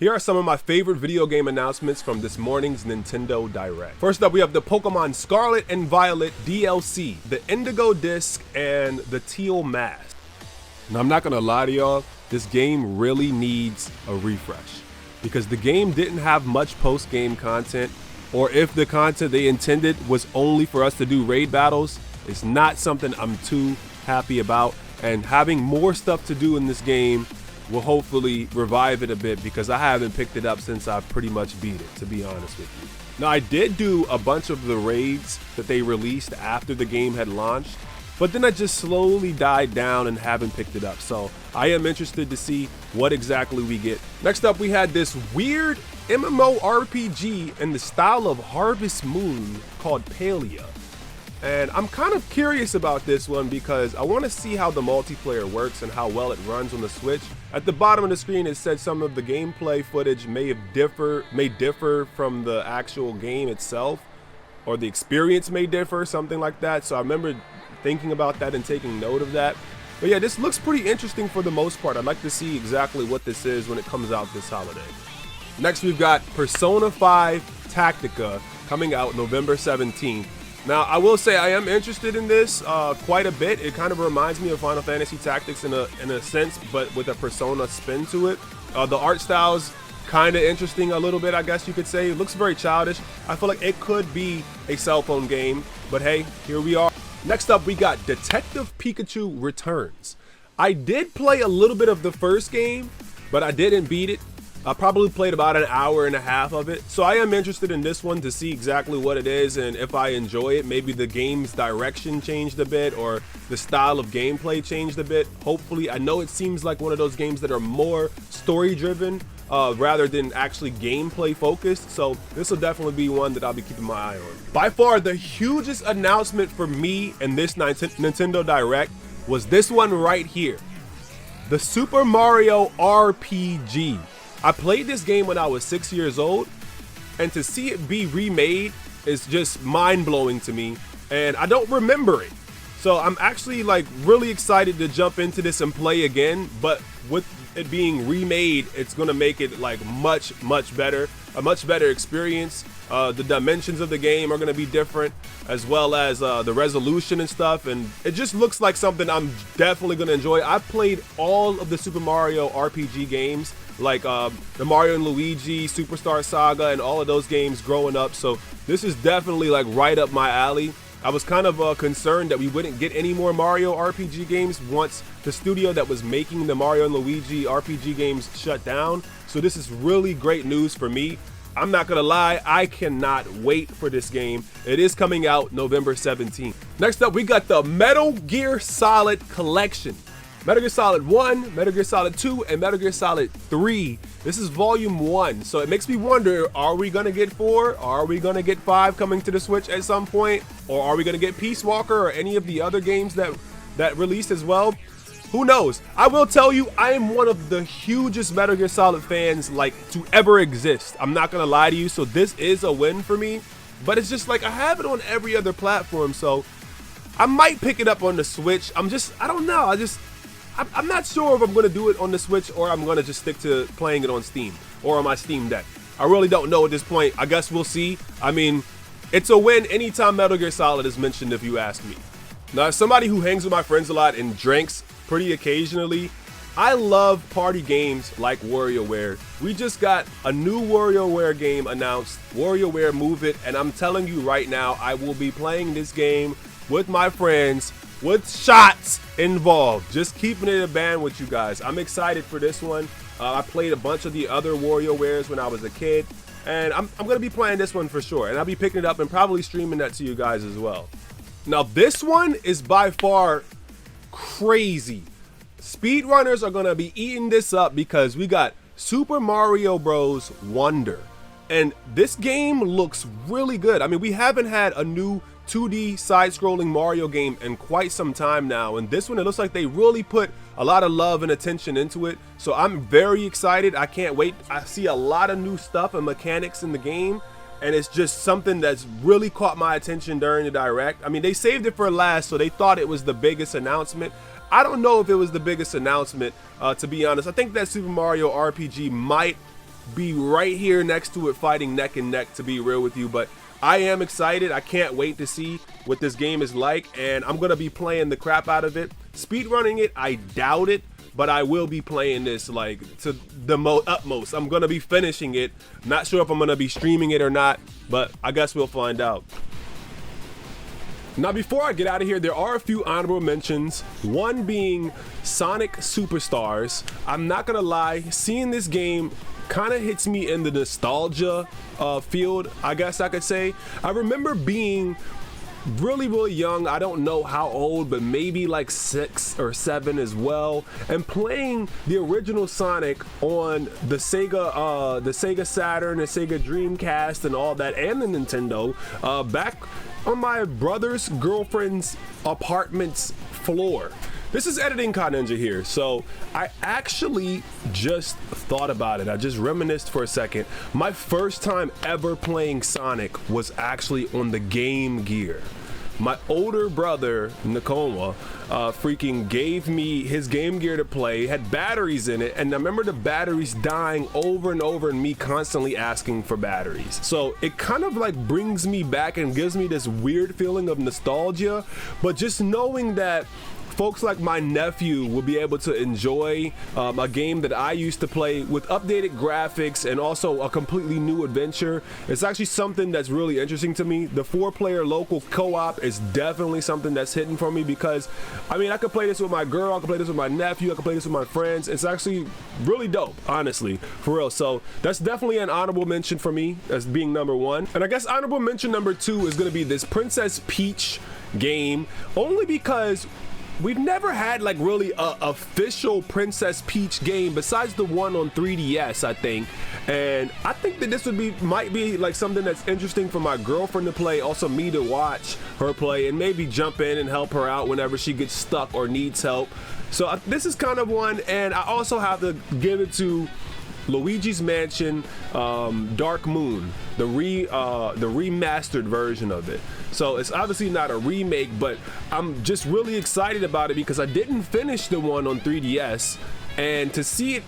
Here are some of my favorite video game announcements from this morning's Nintendo Direct. First up, we have the Pokemon Scarlet and Violet DLC, the Indigo Disc, and the Teal Mask. Now, I'm not gonna lie to y'all, this game really needs a refresh because the game didn't have much post-game content, or if the content they intended was only for us to do raid battles, it's not something I'm too happy about. And having more stuff to do in this game will hopefully revive it a bit because I haven't picked it up since I pretty much beat it, to be honest with you. Now, I did do a bunch of the raids that they released after the game had launched, but then I just slowly died down and haven't picked it up. So I am interested to see what exactly we get. Next up, we had this weird MMORPG in the style of Harvest Moon called Palia. And I'm kind of curious about this one because I want to see how the multiplayer works and how well it runs on the Switch. At the bottom of the screen, it said some of the gameplay footage may differ from the actual game itself, or the experience may differ, something like that. So I remember thinking about that and taking note of that. But yeah, this looks pretty interesting for the most part. I'd like to see exactly what this is when it comes out this holiday. Next, we've got Persona 5 Tactica coming out November 17th. Now, I will say I am interested in this quite a bit. It kind of reminds me of Final Fantasy Tactics in a sense, but with a Persona spin to it. The art style's kind of interesting a little bit, I guess you could say. It looks very childish. I feel like it could be a cell phone game, but hey, here we are. Next up, we got Detective Pikachu Returns. I did play a little bit of the first game, but I didn't beat it. I probably played about an hour and a half of it. So I am interested in this one to see exactly what it is and if I enjoy it. Maybe the game's direction changed a bit or the style of gameplay changed a bit. Hopefully, I know it seems like one of those games that are more story driven rather than actually gameplay focused. So this will definitely be one that I'll be keeping my eye on. By far, the hugest announcement for me in this Nintendo Direct was this one right here. The Super Mario RPG. I played this game when I was 6 years old, and to see it be remade is just mind-blowing to me, and I don't remember it. So I'm actually like really excited to jump into this and play again, but with it being remade, it's gonna make it like much better, a much better experience. The dimensions of the game are gonna be different, as well as the resolution and stuff, and it just looks like something I'm definitely gonna enjoy. I've played all of the Super Mario RPG games, like the Mario and Luigi, Superstar Saga, and all of those games growing up, so this is definitely like right up my alley. I was kind of concerned that we wouldn't get any more Mario RPG games once the studio that was making the Mario and Luigi RPG games shut down, so this is really great news for me. I'm not gonna lie, I cannot wait for this game. It is coming out November 17th. Next up, we got the Metal Gear Solid Collection. Metal Gear Solid 1, Metal Gear Solid 2, and Metal Gear Solid 3. This is volume 1, so it makes me wonder, are we gonna get 4? Are we gonna get 5 coming to the Switch at some point? Or are we gonna get Peace Walker or any of the other games that released as well? Who knows? I will tell you, I am one of the hugest Metal Gear Solid fans like to ever exist. I'm not gonna lie to you, so this is a win for me. But it's just like I have it on every other platform, so I might pick it up on the Switch. I don't know. I'm not sure if I'm gonna do it on the Switch or I'm gonna just stick to playing it on Steam or on my Steam Deck. I really don't know at this point. I guess we'll see. I mean, it's a win anytime Metal Gear Solid is mentioned, if you ask me. Now, as somebody who hangs with my friends a lot and drinks pretty occasionally, I love party games like WarioWare. We just got a new WarioWare game announced, WarioWare Move It, and I'm telling you right now, I will be playing this game with my friends with shots involved. Just keeping it a band with you guys. I'm excited for this one. I played a bunch of the other WarioWares when I was a kid, and I'm gonna be playing this one for sure, and I'll be picking it up and probably streaming that to you guys as well. Now, this one is by far crazy. Speedrunners are gonna be eating this up because we got Super Mario Bros. Wonder, and this game looks really good. I mean, we haven't had a new 2D side-scrolling Mario game in quite some time now, and this one, it looks like they really put a lot of love and attention into it, so I'm very excited. I can't wait. I see a lot of new stuff and mechanics in the game, and it's just something that's really caught my attention during the Direct. I mean, they saved it for last, so they thought it was the biggest announcement. I don't know if it was the biggest announcement, to be honest. I think that Super Mario RPG might be right here next to it fighting neck and neck, to be real with you. But I am excited. I can't wait to see what this game is like, and I'm gonna be playing the crap out of it. Speedrunning it, I doubt it, but I will be playing this like to the utmost. I'm gonna be finishing it. Not sure if I'm gonna be streaming it or not, but I guess we'll find out. Now, before I get out of here, there are a few honorable mentions. One being Sonic Superstars. I'm not gonna lie, seeing this game kind of hits me in the nostalgia field, I guess I could say. I remember being really young. I don't know how old, but maybe like 6 or 7 as well, and playing the original Sonic on the Sega Saturn, the Sega Dreamcast, and all that, and the Nintendo back on my brother's girlfriend's apartment's floor. This is Editing Con Ninja here. So I actually just thought about it. I just reminisced for a second. My first time ever playing Sonic was actually on the Game Gear. My older brother, Nakoma, freaking gave me his Game Gear to play, had batteries in it, and I remember the batteries dying over and over and me constantly asking for batteries. So it kind of like brings me back and gives me this weird feeling of nostalgia, but just knowing that folks like my nephew will be able to enjoy a game that I used to play with updated graphics and also a completely new adventure. It's actually something that's really interesting to me. The 4-player local co-op is definitely something that's hidden for me, because I mean, I could play this with my girl, I could play this with my nephew, I could play this with my friends. It's actually really dope, honestly, for real. So that's definitely an honorable mention for me as being number 1. And I guess honorable mention number 2 is going to be this Princess Peach game, only because we've never had like really a official Princess Peach game besides the one on 3DS, I think. And I think that this might be like something that's interesting for my girlfriend to play, also me to watch her play and maybe jump in and help her out whenever she gets stuck or needs help. So this is kind of one, and I also have to give it to Luigi's Mansion Dark Moon, the remastered version of it. So it's obviously not a remake, but I'm just really excited about it because I didn't finish the one on 3DS, and to see it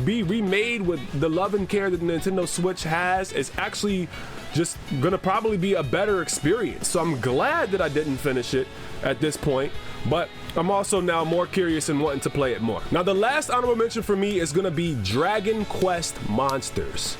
be remade with the love and care that the Nintendo Switch has is actually just gonna probably be a better experience. So I'm glad that I didn't finish it at this point, but I'm also now more curious and wanting to play it more. Now, the last honorable mention for me is gonna be Dragon Quest Monsters.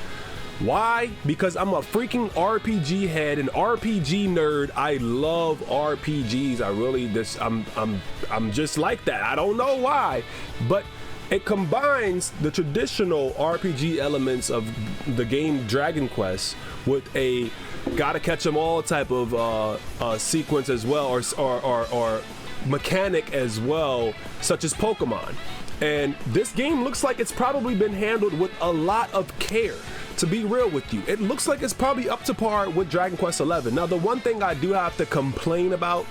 Why? Because I'm a freaking RPG head, an RPG nerd. I love RPGs. I'm just like that. I don't know why, but it combines the traditional RPG elements of the game Dragon Quest with a gotta catch 'em all type of sequence as well, or mechanic as well, such as Pokemon. And this game looks like it's probably been handled with a lot of care. To be real with you, it looks like it's probably up to par with Dragon Quest XI. Now, the one thing I do have to complain about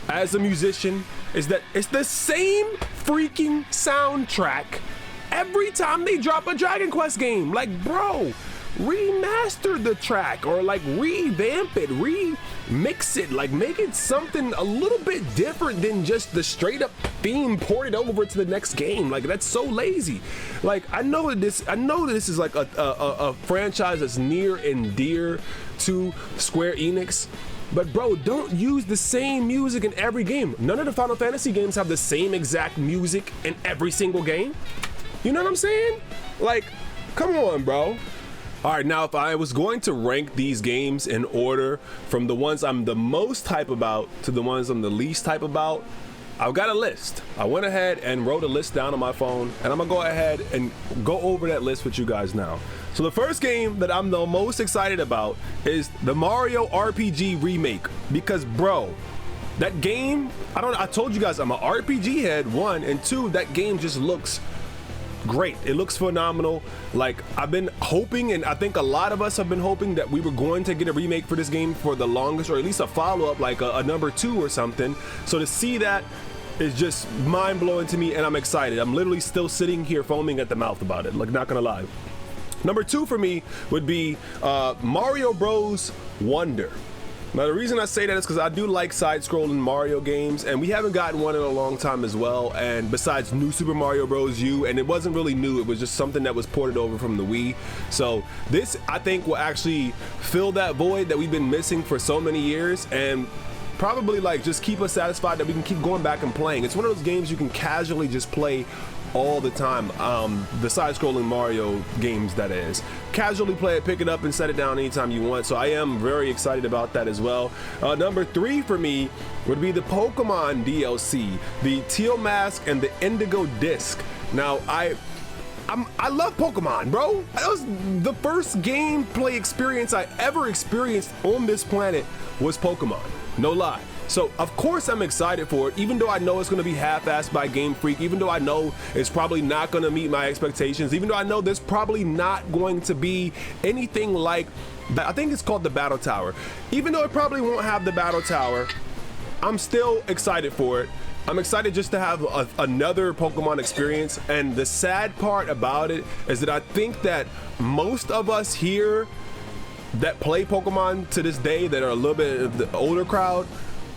as a musician is that it's the same freaking soundtrack every time they drop a Dragon Quest game. Like, bro, remaster the track, or like revamp it, remix it, like make it something a little bit different than just the straight up theme ported over to the next game. Like, that's so lazy. Like, I know that this is like a franchise that's near and dear to Square Enix, but bro, don't use the same music in every game. None of the Final Fantasy games have the same exact music in every single game. You know what I'm saying? Like, come on, bro. All right, now if I was going to rank these games in order from the ones I'm the most hype about to the ones I'm the least hype about, I've got a list. I went ahead and wrote a list down on my phone, and I'm gonna go ahead and go over that list with you guys now. So the first game that I'm the most excited about is the Mario RPG remake, because bro, that game, I told you guys I'm an RPG head, 1, and 2, that game just looks great. It looks phenomenal. Like, I've been hoping, and I think a lot of us have been hoping, that we were going to get a remake for this game for the longest, or at least a follow-up, like a number 2 or something. So to see that is just mind-blowing to me, and I'm excited. I'm literally still sitting here foaming at the mouth about it, like, not gonna lie. Number 2 for me would be Mario Bros. Wonder. Now, the reason I say that is because I do like side-scrolling Mario games, and we haven't gotten one in a long time as well, and besides New Super Mario Bros. U, and it wasn't really new, it was just something that was ported over from the Wii. So this, I think, will actually fill that void that we've been missing for so many years, and probably like just keep us satisfied that we can keep going back and playing. It's one of those games you can casually just play all the time. The side-scrolling Mario games, that is. Casually play it, pick it up, and set it down anytime you want. So I am very excited about that as well. Number 3 for me would be the Pokemon DLC, the Teal Mask and the Indigo Disc. Now, I love Pokemon, bro. That was the first gameplay experience I ever experienced on this planet was Pokemon. No lie. So of course I'm excited for it, even though I know it's going to be half-assed by Game Freak, even though I know it's probably not going to meet my expectations, even though I know there's probably not going to be anything like, I think it's called the Battle Tower. Even though it probably won't have the Battle Tower, I'm still excited for it. I'm excited just to have another Pokemon experience, and the sad part about it is that I think that most of us here that play Pokemon to this day, that are a little bit of the older crowd,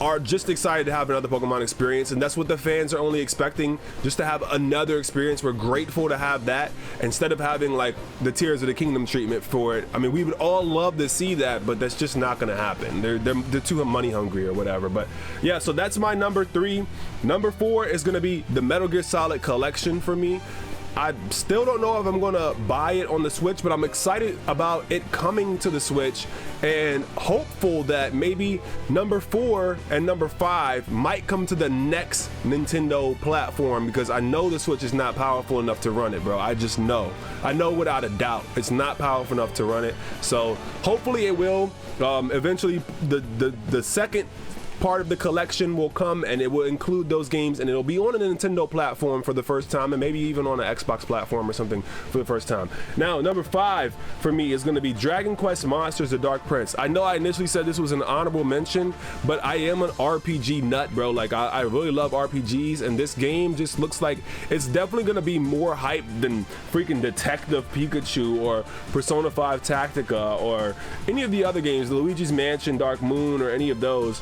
are just excited to have another Pokemon experience, and that's what the fans are only expecting, just to have another experience. We're grateful to have that instead of having like the Tears of the Kingdom treatment for it. I mean, we would all love to see that, but that's just not gonna happen. They're too money hungry or whatever. But yeah, so that's my number 3. Number 4 is gonna be the Metal Gear Solid Collection for me. I still don't know if I'm gonna buy it on the Switch, but I'm excited about it coming to the Switch, and hopeful that maybe number 4 and number 5 might come to the next Nintendo platform, because I know the Switch is not powerful enough to run it, bro. I just know. I know without a doubt it's not powerful enough to run it. So hopefully it will. Eventually the second part of the collection will come, and it will include those games, and it'll be on a Nintendo platform for the first time, and maybe even on an Xbox platform or something for the first time. Now, number 5 for me is going to be Dragon Quest Monsters: The Dark Prince. I know I initially said this was an honorable mention, but I am an RPG nut, bro. Like, I really love RPGs, and this game just looks like it's definitely going to be more hype than freaking Detective Pikachu or Persona 5 Tactica or any of the other games, Luigi's Mansion, Dark Moon, or any of those.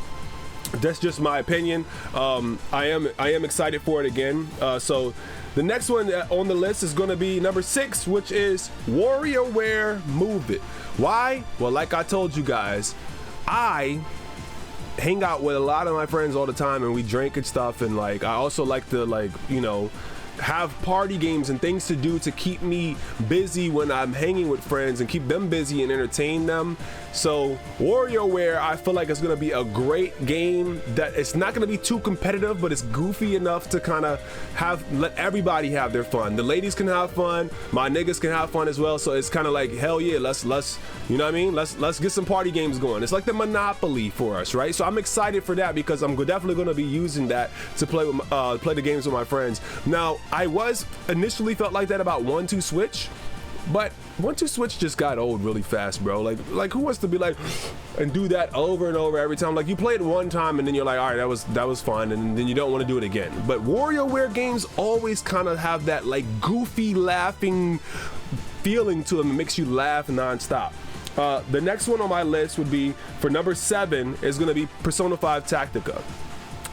That's just my opinion. I am excited for it again. So the next one on the list is going to be number 6, which is WarioWare Move It. Why? Well, like I told you guys, I hang out with a lot of my friends all the time, and we drink and stuff, and like I also like to, like, you know, have party games and things to do to keep me busy when I'm hanging with friends and keep them busy and entertain them. So WarioWare, I feel like it's gonna be a great game that it's not gonna be too competitive, but it's goofy enough to kind of let everybody have their fun. The ladies can have fun, my niggas can have fun as well. So it's kind of like, hell yeah, let's you know what I mean, let's get some party games going. It's like the Monopoly for us, right? So I'm excited for that, because I'm definitely going to be using that to play with play the games with my friends. Now, I was initially felt like that about 1-2 Switch, but 1-2 Switch just got old really fast, bro. Like who wants to be like and do that over and over every time? Like, you play it one time and then you're like, all right, that was fun, and then you don't want to do it again. But WarioWare games always kind of have that like goofy laughing feeling to them. It makes you laugh nonstop. The next one on my list would be, for number 7, is going to be Persona 5 Tactica.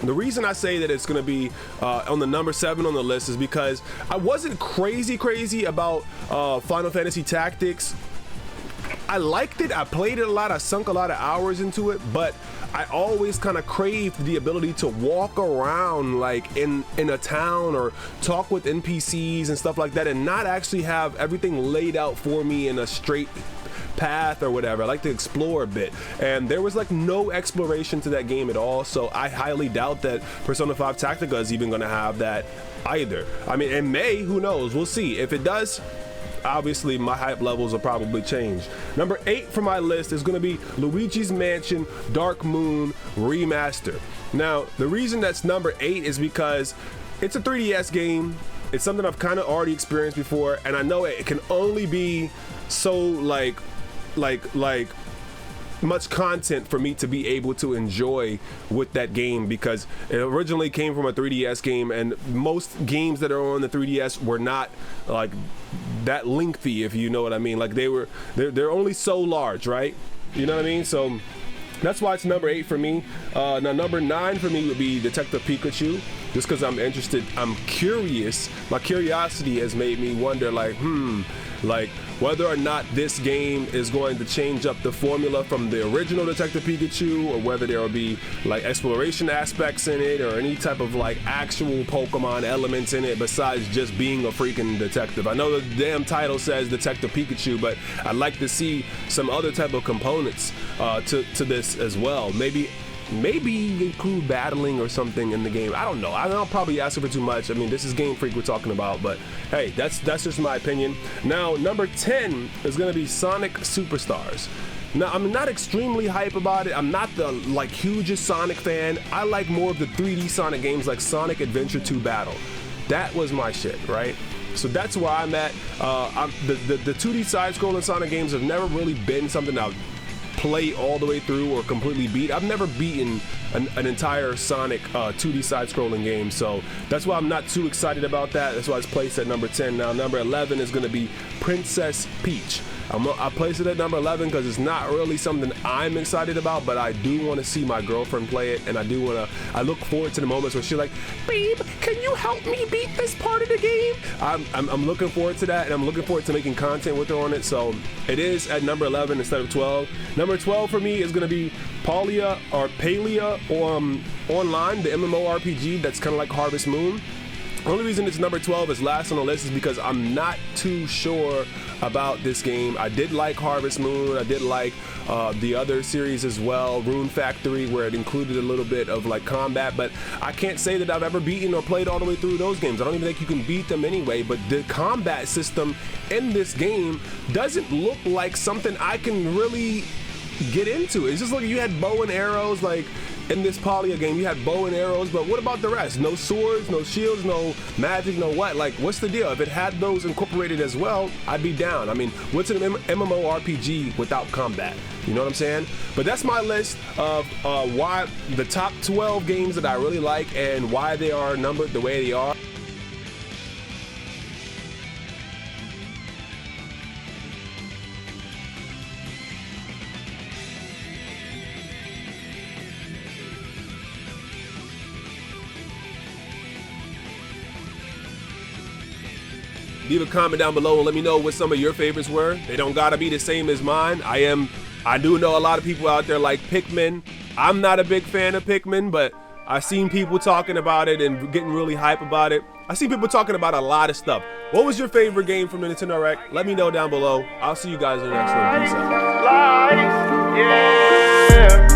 The reason I say that it's going to be on the number 7 on the list is because I wasn't crazy about Final Fantasy Tactics. I liked it, I played it a lot, I sunk a lot of hours into it, but I always kind of craved the ability to walk around like in a town or talk with NPCs and stuff like that, and not actually have everything laid out for me in a straight path or whatever. I like to explore a bit, and there was like no exploration to that game at all. So I highly doubt that Persona 5 Tactica is even going to have that either. I mean, it may, who knows, we'll see. If it does, obviously my hype levels will probably change. Number 8 for my list is going to be Luigi's Mansion Dark Moon Remaster. Now, the reason that's number 8 is because it's a 3DS game. It's something I've kind of already experienced before, and I know it can only be so like much content for me to be able to enjoy with that game, because it originally came from a 3DS game, and most games that are on the 3DS were not like that lengthy, if you know what I mean. Like they're only so large, right? You know what I mean? So That's why it's number 8 for me. Now number 9 for me would be Detective Pikachu, just because I'm interested, I'm curious. My curiosity has made me wonder, like whether or not this game is going to change up the formula from the original Detective Pikachu, or whether there will be like exploration aspects in it, or any type of like actual Pokemon elements in it besides just being a freaking detective. I know the damn title says Detective Pikachu, but I'd like to see some other type of components to this as well. Maybe include battling or something in the game. I don't know. I'll probably ask for too much. I mean, this is Game Freak we're talking about, but hey, that's just my opinion. Now, number 10 is gonna be Sonic Superstars. Now, I'm not extremely hype about it. I'm not the like hugest Sonic fan. I like more of the 3D Sonic games like Sonic Adventure 2 Battle. That was my shit, right? So that's where I'm at. The 2D side-scrolling Sonic games have never really been something I've play all the way through or completely beat. I've never beaten an entire Sonic 2D side-scrolling game, so that's why I'm not too excited about that. That's why it's placed at number 10. Now number 11 is going to be Princess Peach. I place it at number 11 because it's not really something I'm excited about, but I do want to see my girlfriend play it, and I look forward to the moments where she's like, babe, can you help me beat this part of the game? I'm looking forward to that, and I'm looking forward to making content with her on it, so it is at number 11 instead of 12. Number 12 for me is going to be Palia Online, the MMORPG that's kind of like Harvest Moon. The only reason it's number 12 is last on the list is because I'm not too sure about this game. I did like Harvest Moon. I did like the other series as well, Rune Factory, where it included a little bit of like combat, but I can't say that I've ever beaten or played all the way through those games. I don't even think you can beat them anyway, but the combat system in this game doesn't look like something I can really get into. It's just like you had bow and arrows, like in this Palia game, you had bow and arrows, but what about the rest? No swords, no shields, no magic, no what? Like, what's the deal? If it had those incorporated as well, I'd be down. I mean, what's an MMORPG without combat? You know what I'm saying? But that's my list of why the top 12 games that I really like and why they are numbered the way they are. Leave a comment down below and let me know what some of your favorites were. They don't gotta be the same as mine. I do know a lot of people out there like Pikmin. I'm not a big fan of Pikmin, but I've seen people talking about it and getting really hype about it. I've seen people talking about a lot of stuff. What was your favorite game from the Nintendo Direct? Let me know down below. I'll see you guys in the next one. Peace out. Yeah.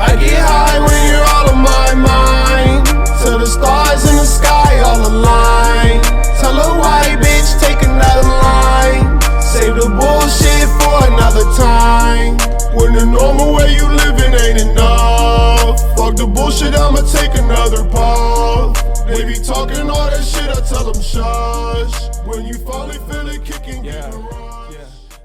I get high when you're all on my mind. Till the stars in the sky all align. Tell a white bitch take another line. Save the bullshit for another time. When the normal way you living ain't enough. Fuck the bullshit, I'ma take another puff. They be talking all that shit, I tell them shush. When you finally feel it kicking, get a rush.